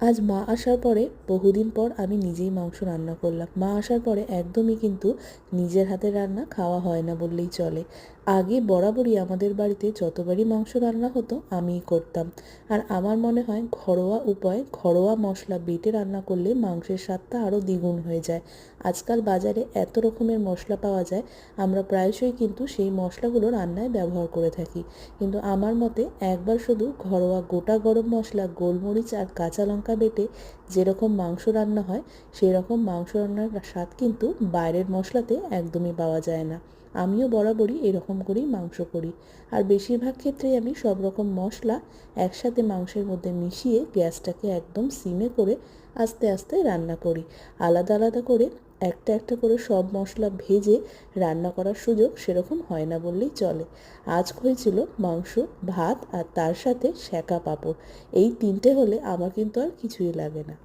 আজ মা আসার পরে বহুদিন পর আমি নিজেই মাংস রান্না করলাম। মা আসার পরে একদমই কিন্তু নিজের হাতের রান্না খাওয়া হয় না বললেই চলে। আগে বরাবরই আমাদের বাড়িতে যতবারই মাংস রান্না হতো আমিই করতাম। আর আমার মনে হয় ঘরোয়া উপায়ে ঘরোয়া মশলা বেটে রান্না করলে মাংসের স্বাদটা আরও দ্বিগুণ হয়ে যায়। আজকাল বাজারে এত রকমের মশলা পাওয়া যায়, আমরা প্রায়শই কিন্তু সেই মশলাগুলো রান্নায় ব্যবহার করে থাকি। কিন্তু আমার মতে একবার শুধু ঘরোয়া গোটা গরম মশলা, গোলমরিচ আর কাঁচা লঙ্কা বেটে যেরকম মাংস রান্না হয়, সেরকম মাংস রান্নার স্বাদ কিন্তু বাইরের মশলাতে একদমই পাওয়া যায় না। আমিও বরাবরই এরকম করেই মাংস করি। আর বেশিরভাগ ক্ষেত্রেই আমি সব রকম মশলা একসাথে মাংসের মধ্যে মিশিয়ে গ্যাসটাকে একদম সিমে করে আস্তে আস্তে রান্না করি। আলাদা আলাদা করে একটা একটা করে সব মশলা ভেজে রান্না করার সুযোগ সেরকম হয় না বললেই চলে। আজ হয়েছিল মাংস, ভাত আর তার সাথে সেঁকা পাঁপড়। এই তিনটে হলে আমার কিন্তু আর কিছুই লাগে না।